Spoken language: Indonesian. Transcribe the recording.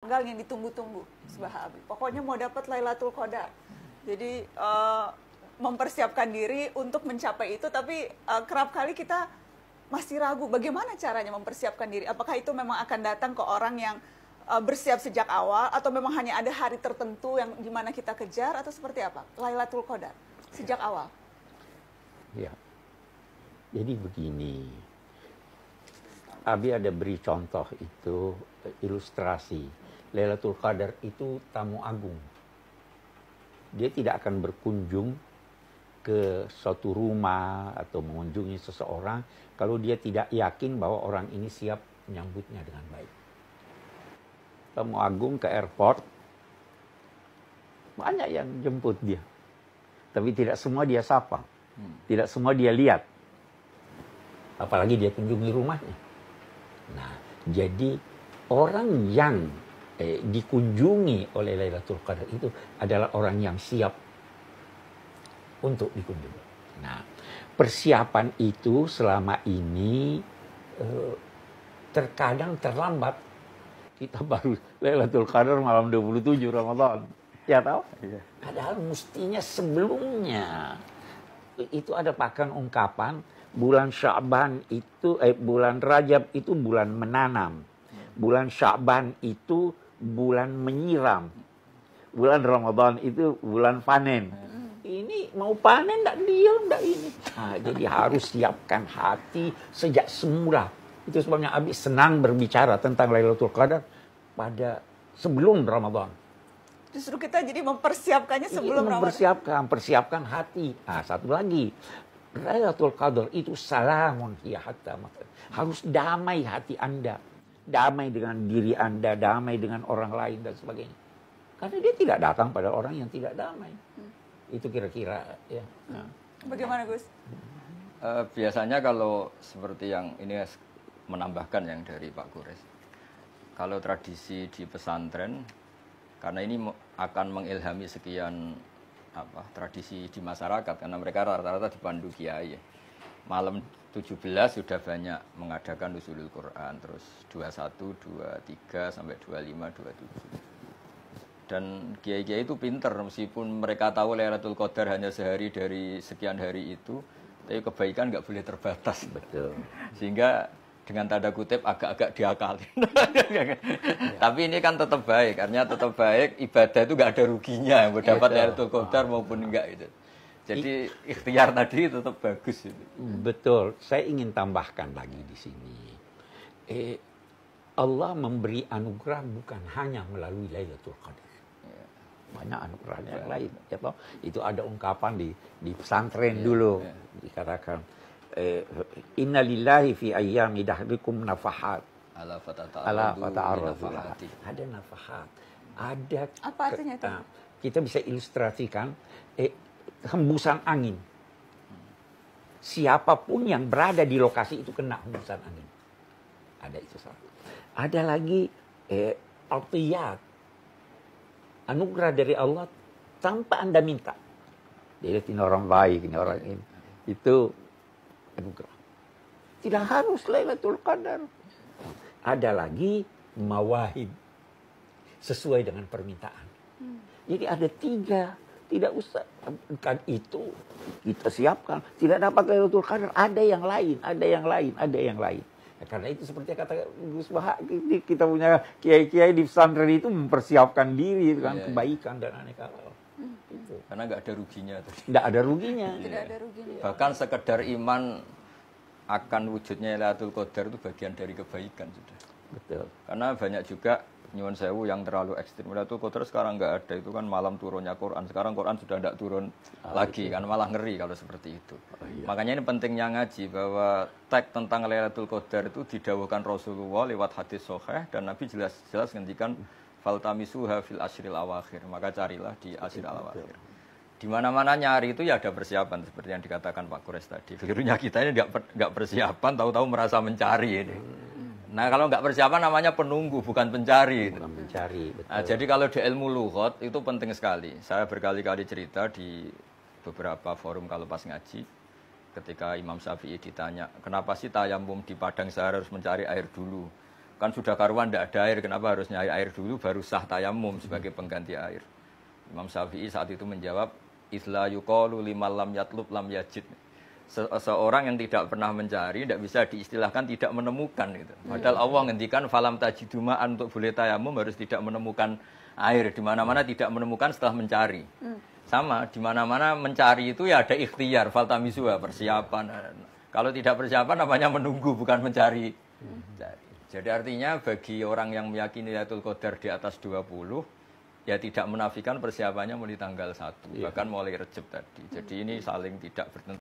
tanggal yang ditunggu-tunggu, Habib. Pokoknya mau dapat Lailatul Qadar. Jadi mempersiapkan diri untuk mencapai itu, tapi kerap kali kita masih ragu bagaimana caranya mempersiapkan diri. Apakah itu memang akan datang ke orang yang bersiap sejak awal, atau memang hanya ada hari tertentu yang dimana kita kejar, atau seperti apa? Lailatul Qadar sejak awal. Ya, jadi begini. Abi ada beri contoh itu ilustrasi. Lailatul Qadar itu tamu agung. Dia tidak akan berkunjung ke suatu rumah atau mengunjungi seseorang kalau dia tidak yakin bahwa orang ini siap menyambutnya dengan baik. Tamu agung ke airport, banyak yang jemput dia. Tapi tidak semua dia sapa. Tidak semua dia lihat. Apalagi dia kunjungi rumahnya. Nah, jadi orang yang dikunjungi oleh Lailatul Qadar itu adalah orang yang siap untuk dikunjungi. Nah, persiapan itu selama ini terkadang terlambat. Kita baru Lailatul Qadar malam 27 Ramadan. Ya tahu? Iya. Padahal mestinya sebelumnya. Itu ada bahkan ungkapan bulan Sya'ban itu bulan Rajab itu bulan menanam. Bulan Sya'ban itu bulan menyiram. Bulan Ramadan itu bulan panen. Ini mau panen enggak diam enggak ini. Nah, jadi harus siapkan hati sejak semula. Itu sebabnya Abi senang berbicara tentang Lailatul Qadar pada sebelum Ramadan. Justru kita jadi mempersiapkannya sebelum Ramadan. Persiapkan hati. Nah, satu lagi. Lailatul Qadar itu salamun hiya hatta matlab. Harus damai hati Anda. Damai dengan diri Anda, damai dengan orang lain dan sebagainya. Karena dia tidak datang pada orang yang tidak damai. Itu kira-kira ya. Nah. Bagaimana Gus? Biasanya kalau seperti yang ini menambahkan yang dari Pak Gores. Kalau tradisi di pesantren, karena ini akan mengilhami sekian tradisi di masyarakat, karena mereka rata-rata dipandu kiai. Malam 17 sudah banyak mengadakan nuzulul Quran, terus 21, 23 sampai 25, 27. Dan kiai-kiai itu pinter, meskipun mereka tahu Lailatul Qadar hanya sehari dari sekian hari itu, tapi kebaikan nggak boleh terbatas. Betul. Sehingga dengan tanda kutip agak-agak diakalin. Tapi ini kan tetap baik, artinya tetap baik, ibadah itu nggak ada ruginya, mau dapat Lailatul Qadar maupun enggak itu. Jadi ikhtiar tadi tetap bagus itu. Betul. Saya ingin tambahkan lagi di sini. Allah memberi anugerah bukan hanya melalui Lailatul Qadar. Banyak anugerahnya yang lain. Ya, toh? Itu ada ungkapan di pesantren dulu. Dikatakan, Inna lillahi fi ayyami dahrikum nafahat. Ala fata'arradu. Ada nafahat. Ada. Apa artinya itu? Kita bisa ilustrasikan hembusan angin. Siapapun yang berada di lokasi itu kena hembusan angin. Ada itu satu. Ada lagi altiyat. Anugerah dari Allah tanpa Anda minta. Dia ini orang baik, ini orang ini. Itu anugerah. Tidak harus Lailatul Qadar. Ada lagi mawahib. Sesuai dengan permintaan. Jadi ada 3. Tidak usah. Kan itu kita siapkan. Tidak dapat Lailatul Qadar. Ada yang lain, ada yang lain, ada yang lain. Ya, karena itu seperti kata Gus Bahak, kita punya kiai-kiai di pesantren itu mempersiapkan diri dengan kebaikan dan aneka hal. Karena nggak ada ruginya. Tidak ada ruginya. Tidak ada ruginya. Bahkan sekedar iman akan wujudnya Lailatul Qadar itu bagian dari kebaikan sudah. Betul. Karena banyak juga nyuwun sewu yang terlalu ekstrim. Lailatul Qadar sekarang nggak ada, itu kan malam turunnya Quran. Sekarang Quran sudah tidak turun lagi, kan malah ngeri kalau seperti itu. Makanya ini pentingnya ngaji, bahwa teks tentang Lailatul Qadar itu didawuhkan Rasulullah lewat hadis sahih, dan Nabi jelas-jelas ngendikan faltamisuha fil ashril awakhir, maka carilah di ashril awakhir. Di mana-mana nyari itu ya ada persiapan, seperti yang dikatakan Pak Kures tadi. Kelirunya kita ini nggak persiapan, tahu-tahu merasa mencari ini. Nah, kalau nggak persiapan namanya penunggu, bukan pencari. Bukan pencari, betul. Nah, jadi kalau di ilmu lughat itu penting sekali. Saya berkali-kali cerita di beberapa forum kalau pas ngaji, ketika Imam Syafi'i ditanya, kenapa sih tayamum di padang sahara harus mencari air dulu? kan sudah karuan tidak ada air, kenapa harus nyari air dulu baru sah tayamum sebagai pengganti air. Imam Syafi'i saat itu menjawab, isla yuqalu liman lam yatlub lam yajid. Seorang yang tidak pernah mencari tidak bisa diistilahkan tidak menemukan gitu. Padahal Allah ngendikan falam tajiduma'an untuk boleh tayamum harus tidak menemukan air, di mana-mana tidak menemukan setelah mencari. Sama, di mana-mana mencari itu ya ada ikhtiar, faltamisuha, persiapan. Kalau tidak persiapan namanya menunggu bukan mencari. Jadi artinya bagi orang yang meyakini Lailatul Qadar di atas 20 ya tidak menafikan persiapannya mulai tanggal 1, bahkan mulai Rejab tadi. Jadi ini saling tidak bertentangan.